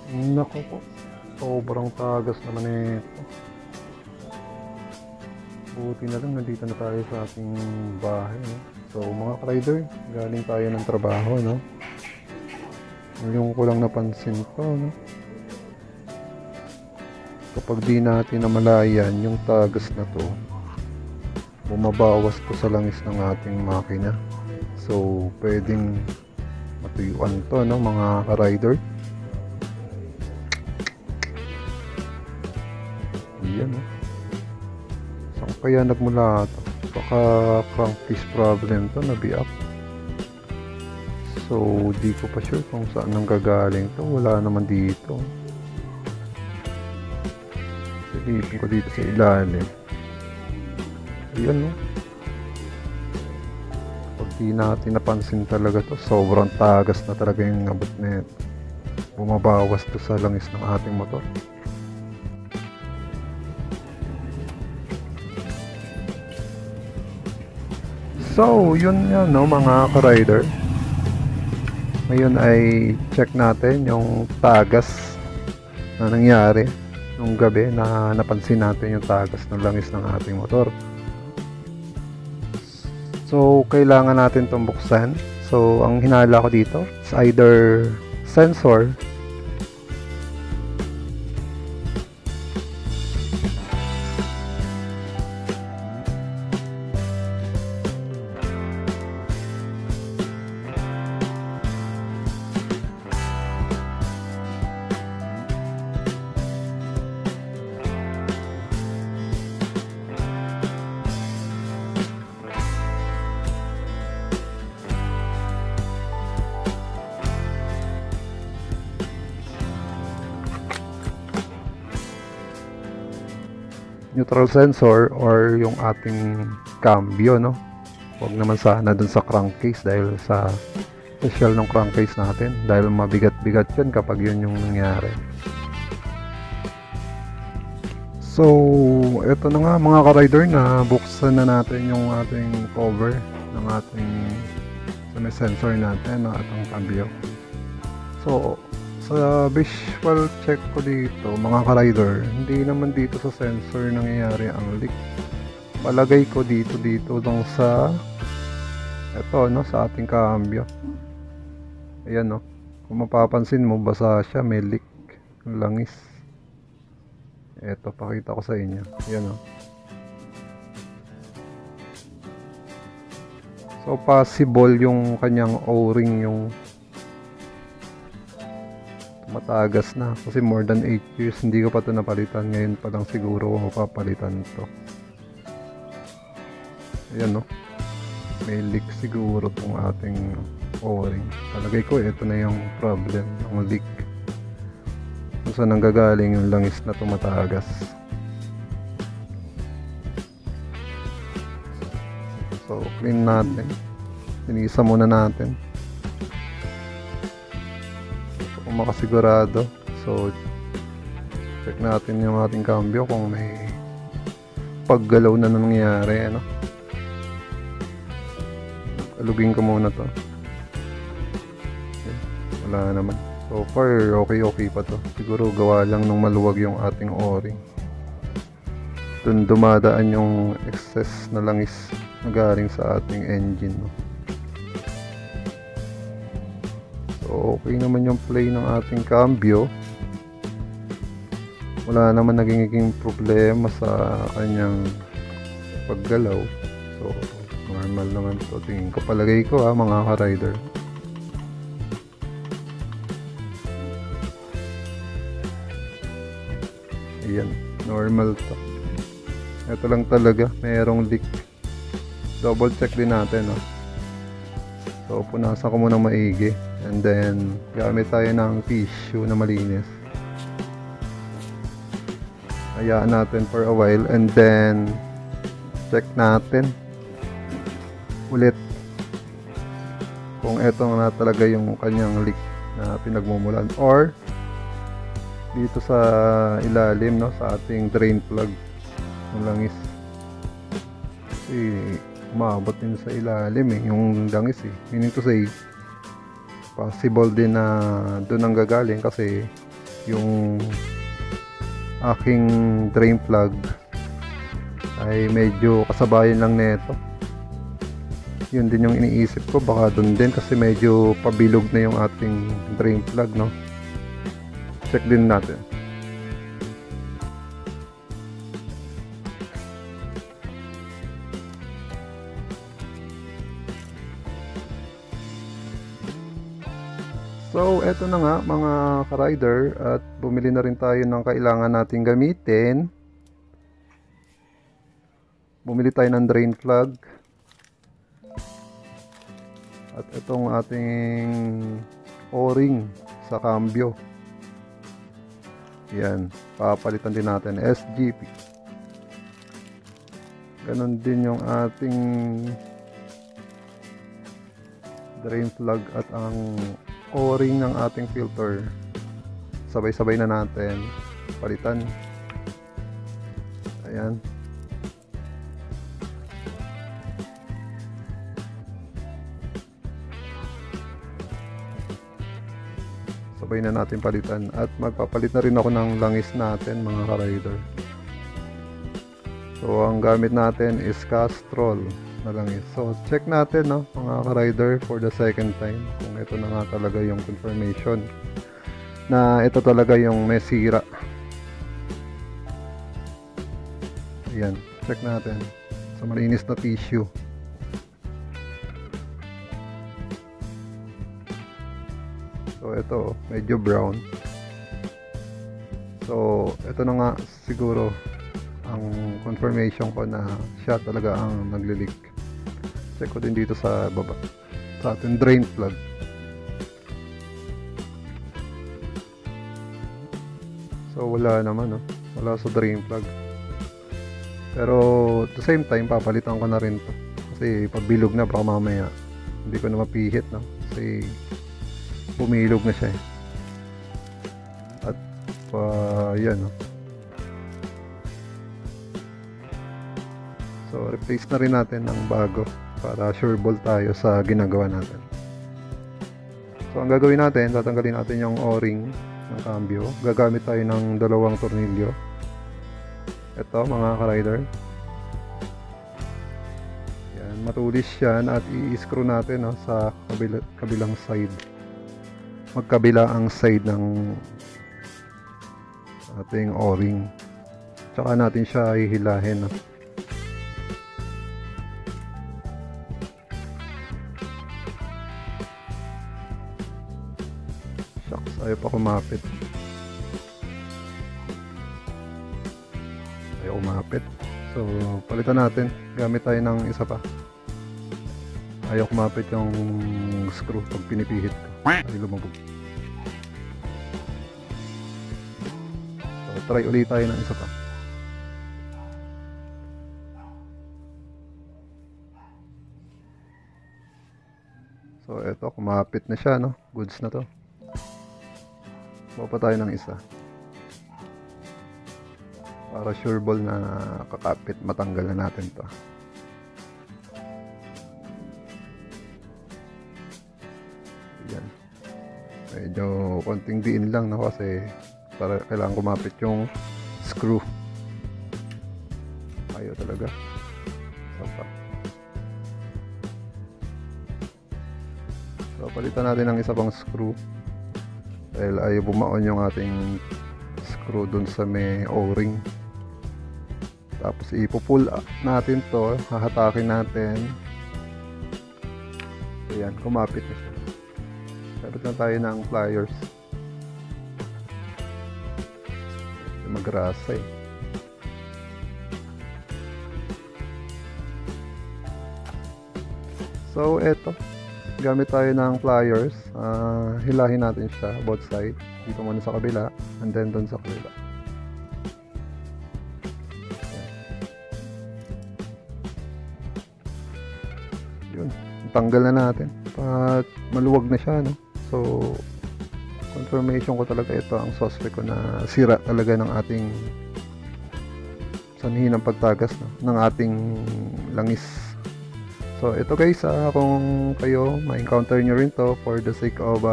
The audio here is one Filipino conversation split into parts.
Naku po, sobrang tagas naman nito. Buti na lang nandito na tayo sa ating bahay, no? So mga ka-rider, galing tayo ng trabaho, no? Yung ko lang napansin to, no? Kapag di natin namalayan yung tagas na to, bumabawas to sa langis ng ating makina. So pwedeng matuyuan to, no, mga ka-rider. Yan, no? Saan kaya nagmula to? Baka crankcase problem to, na-be-up. So di ko pa sure kung saan nang gagaling to. Wala naman dito. Silipin ko dito sa ilalim. Ayan, no? Pag di natin napansin talaga to, sobrang tagas na talaga yung abot na ito. Bumabawas to sa langis ng ating motor. So yun nga, no, mga ka-rider. Ngayon ay check natin yung tagas na nangyari nung gabi na napansin natin yung tagas ng langis ng ating motor. So kailangan natin itong buksan. So ang hinala ko dito is either sensor neutral sensor or yung ating cambio, no? Huwag naman sana dun sa crankcase dahil sa special ng crankcase natin, dahil mabigat-bigat yun kapag yun yung nangyari. So eto na nga mga ka-rider, na buksan na natin yung ating cover ng ating may sensor natin, no, atong cambio. So sa visual check ko dito mga ka-rider, hindi naman dito sa sensor nangyayari ang leak. Palagay ko dito lang sa eto, no, sa ating cambio. Ayan, no, kung mapapansin mo, basa siya, may leak ng langis. Eto, pakita ko sa inyo. Ayan, no. So possible yung kanyang o-ring yung matagas na, kasi more than 8 years hindi ko pa ito napalitan. Ngayon pa lang siguro mapapalitan ito. Ayan, no, may leak siguro tong ating o-ring. Palagay ko ito na yung problem, yung leak, kung saan nanggagaling yung langis na tumatagas. So clean natin, tinisa muna natin kung makasigurado. So check natin yung ating cambio kung may paggalaw na nangyari, ano. Alugin ko muna to. Okay, wala naman. So far okay pa to. Siguro gawa lang nung maluwag yung ating o-ring. Dun dumadaan yung excess na langis na galing sa ating engine, no? So okay naman yung play ng ating cambio. Wala naman naging problema sa kanyang paggalaw. So normal naman to, tingin ko, palagay ko, mga ka-rider. Ayan, normal to. Ito lang talaga, mayroong leak. Double check din natin, no? So punasan ko muna maigi, and then gamit tayo ng tissue na malinis. Hayaan natin for a while, and then check natin ulit kung eto na talaga yung kanyang leak na pinagmumulan, or dito sa ilalim, no, sa ating drain plug ng langis. Kasi umabot din sa ilalim yung langis meaning to say possible din na doon ang gagaling, kasi yung aking drain plug ay medyo kasabayan lang nito. Yun din yung iniisip ko, baka dun din kasi medyo pabilog na yung ating drain plug, no? Check din natin. So, eto na nga mga ka-rider, at bumili na rin tayo ng kailangan nating gamitin. Bumili tayo ng drain plug. At itong ating o-ring sa cambio. Yan, papalitan din natin SGP. Ganon din yung ating drain plug at ang o-ring ng ating filter. Sabay-sabay na natin palitan. Ayan. Sabay na natin palitan, at magpapalit na rin ako ng langis natin mga ka-rider. So ang gamit natin is Castrol na langis. So check natin, no, mga ka-rider, for the second time kung ito na nga talaga yung confirmation na ito talaga yung may sira. Ayan, check natin sa malinis na tissue. So ito medyo brown. So ito na nga siguro ang confirmation ko na siya talaga ang nagli-leak. Check ko din dito sa baba sa ating drain plug. So wala naman, no? Wala sa drain plug. Pero at the same time papalitan ko na rin to kasi pabilog na, baka mamaya hindi ko na mapihit, no? Kasi bumilog na siya, eh. At yan, no? So replace na rin natin ng bago para sure ball tayo sa ginagawa natin. So ang gagawin natin, tatanggalin natin yung o-ring ng cambio. Gagamit tayo ng dalawang tornilyo. Ito mga ka-rider. Yan, matulis yan, at i-screw natin, no, sa kabilang side. Magkabila ang side ng ating o-ring. Tsaka natin siya hihilahin, no? Shucks, ayaw pa kumapit. Ayaw kumapit. So palitan natin, gamit tayo ng isa pa. Ayaw kumapit yung screw pag pinipihit ko. Ay lumabog. So try ulit tayo ng isa pa. So eto, kumapit na siya, no? Goods na to. Buka pa tayo ng isa para sure ball na kakapit, matanggal na natin to. Yan, medyo konting diin lang, no? Kasi para kailangan kumapit yung screw. Ayaw talaga. Sapa. So palitan natin ng isa pang screw dahil ayaw bumaon yung ating screw dun sa may o-ring. Tapos ipo-pull up natin to, hahatakin natin. Ayan, kumapit na siya. Sabit lang tayo ng pliers. Magrasa, eh. So eto, gamit tayo ng pliers. Hilahin natin siya both side. Dito muna sa kabila and then doon sa kabila. Yun, tanggal na natin at maluwag na siya, no? So confirmation ko talaga ito ang suspect ko na sira talaga ng ating sanhi ng pagtagas, no, ng ating langis. So ito guys, kung kayo ma-encounter nyo rin to, for the sake of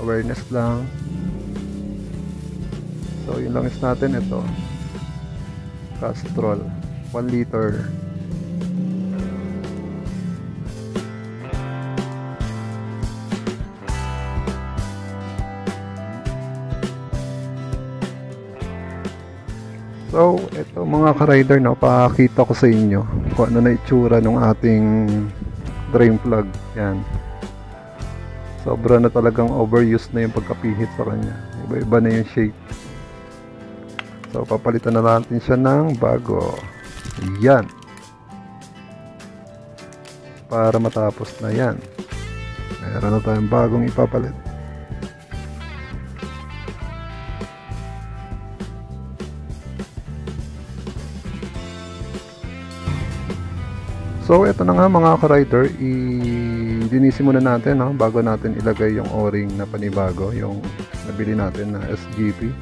awareness lang, So yung langis natin ito, Castrol 1 liter. So ito mga ka-rider, no, pakita ko sa inyo kung ano na itsura ng ating drain plug. Yan, sobra na talagang overuse na yung pagkapihit sa kanya, iba-iba na yung shape. So papalitan na natin siya ng bago. Yan, para matapos na yan, meron na tayong bagong ipapalit. So ito na nga mga ka-rider, i-dinisi muna natin, no, bago natin ilagay yung o-ring na panibago, yung nabili natin na SGP.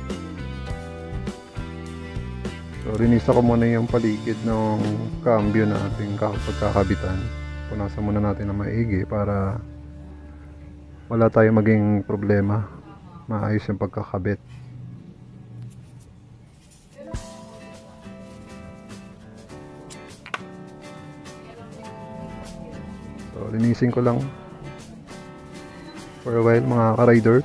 So rinisa ko muna yung paligid ng cambio na ating pagkakabitan. Punasan muna natin na maigi para wala tayong maging problema, maayos yung pagkakabit. So linisin ko lang for a while mga ka-rider.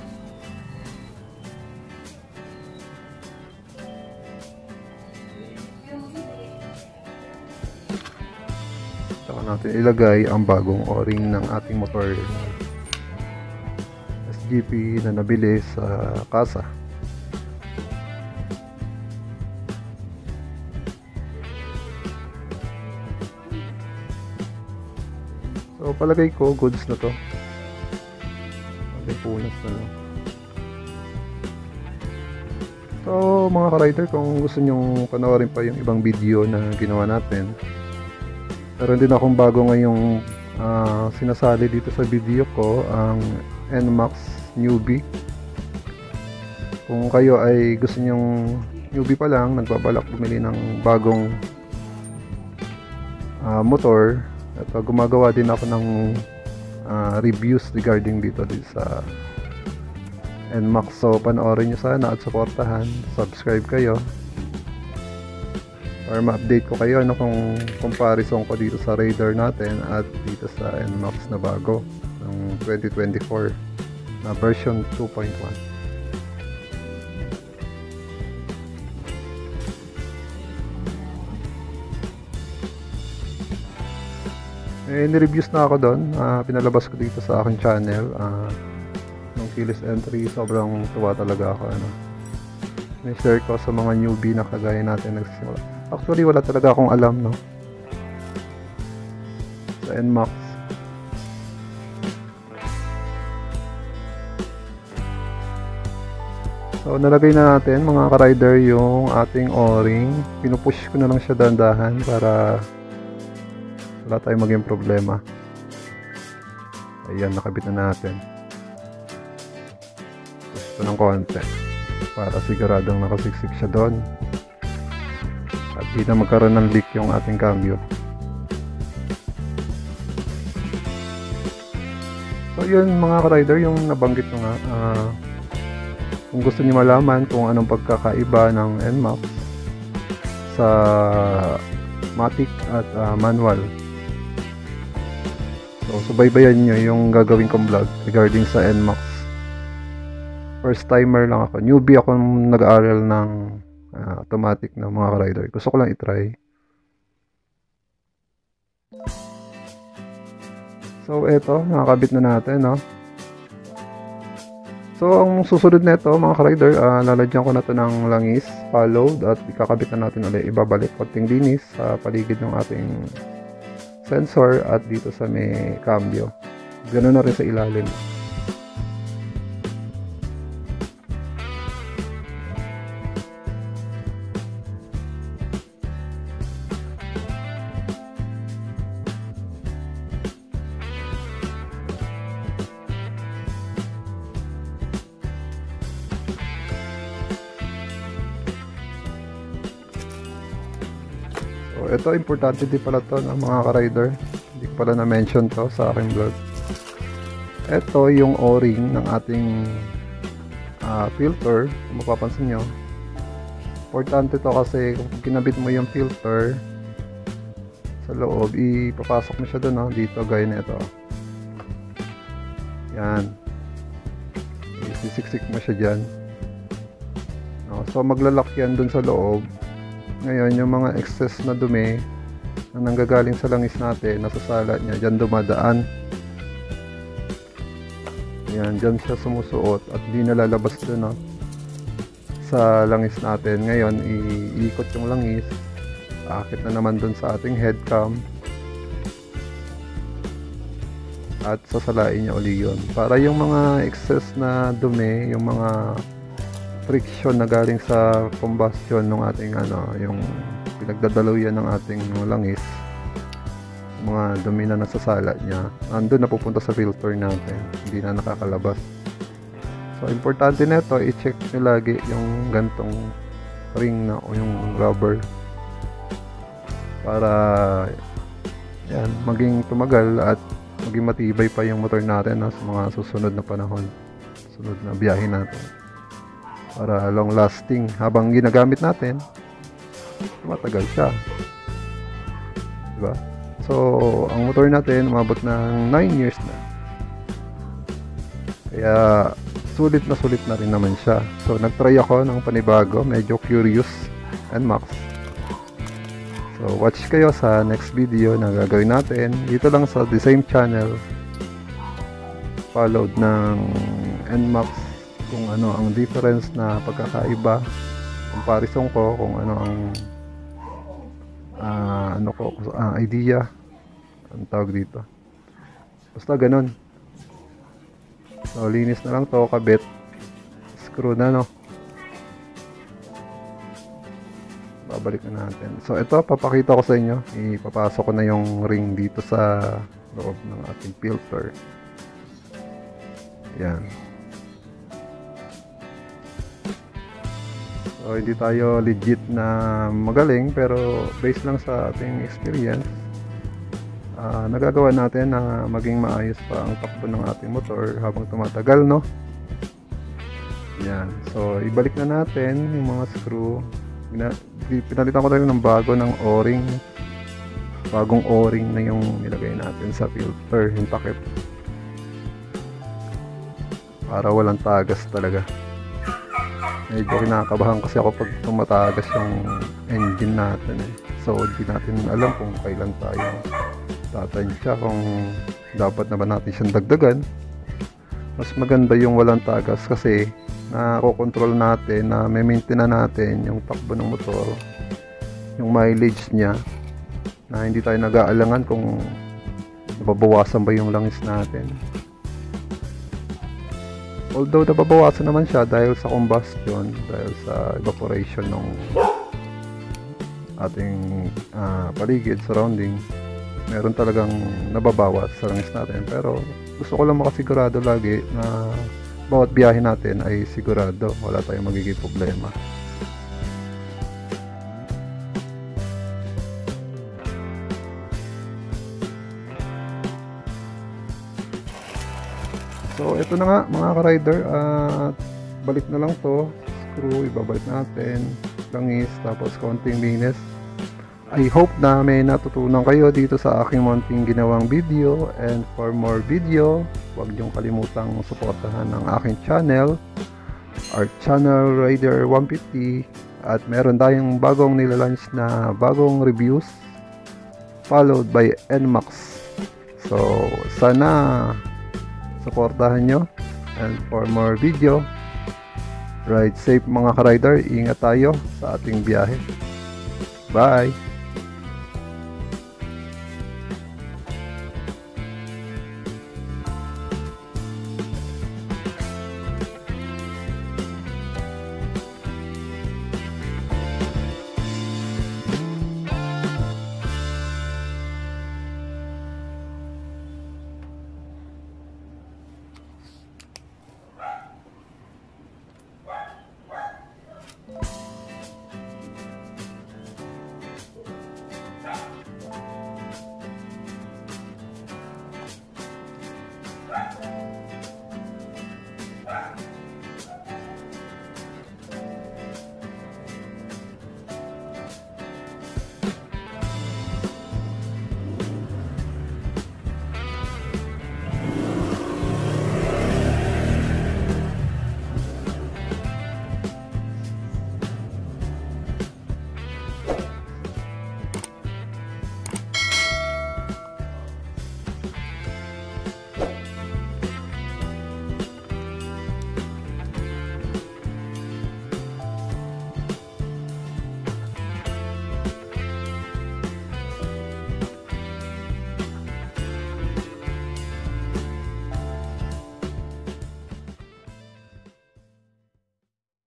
Saka natin ilagay ang bagong o-ring ng ating motor SGP na nabili sa kasa. So palagay ko goods na to. Punas na lang. So mga ka-rider, kung gusto nyong panoorin pa yung ibang video na ginawa natin, meron din akong bago ngayong sinasali dito sa video ko, ang NMAX newbie. Kung kayo ay gusto nyong newbie pa lang, nagbabalak bumili ng bagong motor, at gumagawa din ako ng reviews regarding dito sa NMAX. So panoorin nyo sana at supportahan, subscribe kayo para ma-update ko kayo ano kung comparison ko dito sa Raider natin at dito sa NMAX na bago ng 2024 na version 2.1. Ni-reviews na ako doon, pinalabas ko dito sa aking channel, ng keyless entry. Sobrang tuwa talaga ako, ni-share ko sa mga newbie na kagaya natin nagsisimula. Actually wala talaga akong alam, no, sa NMAX. So nalagay na natin mga ka-rider yung ating o-ring. Pinupush ko na lang siya dahan-dahan para wala tayong maging problema. Ayan, nakabit na natin. Gusto ng konti para siguradong nakasiksik siya doon at di na magkaroon ng leak yung ating cambio. So yun mga ka-rider, yung nabanggit ko nga. Kung gusto niyo malaman kung anong pagkakaiba ng NMAX sa matic at manual, so subaybayan nyo yung gagawin kong vlog regarding sa NMAX. First timer lang ako, newbie ako nag-aaral ng automatic na mga ka-rider. Gusto ko lang itry. So eto, nakakabit na natin, no? So ang susunod nito mga ka-rider, lalagyan ko na to ng langis, followed, at ikakabit na natin ulit, ibabalik konting linis sa paligid ng ating sensor at dito sa may cambio. Ganoon na rin sa ilalim. So ito, importante din pala to ng mga ka-rider. Hindi ko pala na-mention to sa aking vlog. Ito yung o-ring ng ating filter. Kung mapapansin nyo, Importante to kasi kung kinabit mo yung filter sa loob, ipapasok mo siya doon, no? Dito gaya nito. Yan. Isisiksik mo siya dyan. No? So maglalak yan doon sa loob. Ngayon, yung mga excess na dumi na nanggagaling sa langis natin, nasa sala niya, dyan dumadaan. Yan, dyan siya sumusuot at di nalalabas doon, no? Sa langis natin. Ngayon, iikot yung langis, akit na naman dun sa ating head cam at sasalain niya uli yun para yung mga excess na dumi, yung mga friction na galing sa combustion ng ating yung pinagdadaluyan ng ating langis, mga dumi na nasasala niya, andun na pupunta sa filter natin, hindi na nakakalabas. So, importante na ito, i-check nyo lagi yung gantong ring na o yung rubber para yan, maging tumagal at maging matibay pa yung motor natin sa mga susunod na panahon, susunod na biyahe natin, para long lasting habang ginagamit natin, matagal siya, diba? So, ang motor natin umabot ng 9 years na, kaya sulit na rin naman siya. So nagtry ako ng panibago, medyo curious, NMAX. So watch kayo sa next video na gagawin natin dito lang sa the same channel, followed ng NMAX, kung ano ang difference na pagkakaiba, comparison ko kung ano ang idea, ang tawag dito, basta ganun. So, linis na lang to, kabit, screw na, no? Babalik na natin. So, ito, papakita ko sa inyo. Ipapasok ko na yung ring dito sa loob ng ating filter. Yan. So, hindi tayo legit na magaling, pero based lang sa ating experience, nagagawa natin na maging maayos pa ang takbo ng ating motor habang tumatagal, no? Yan. So, ibalik na natin yung mga screw. Pinalitan ko tayo ng bago ng o-ring. Bagong o-ring na yung nilagay natin sa filter, yung takip. Para walang tagas talaga. Medyo kinakabahan kasi ako pag tumatagas yung engine natin, eh. So, hindi natin alam kung kailan tayo tatansya, kung dapat na ba natin siyang dagdagan. Mas maganda yung walang tagas kasi nakokontrol natin, na may-maintain na natin yung takbo ng motor, yung mileage niya, na hindi tayo nag-aalangan kung nababawasan ba yung langis natin. Although nababawasan naman siya dahil sa combustion, dahil sa evaporation ng ating paligid, surrounding, meron talagang nababawas sa langis natin. Pero gusto ko lang makasigurado lagi na bawat biyahe natin ay sigurado wala tayong magiging problema. So ito na nga mga ka-rider, at balik na lang to, screw, ibabalik natin, langis, tapos konting linis. I hope na may natutunan kayo dito sa aking munting ginawang video, and for more video, huwag niyong kalimutang suportahan ang aking channel, our channel Rider 150, at meron tayong bagong nilalunch na bagong reviews, followed by NMAX. So sana suportahan nyo, and for more video, ride safe mga ka-rider, ingat tayo sa ating biyahe. Bye!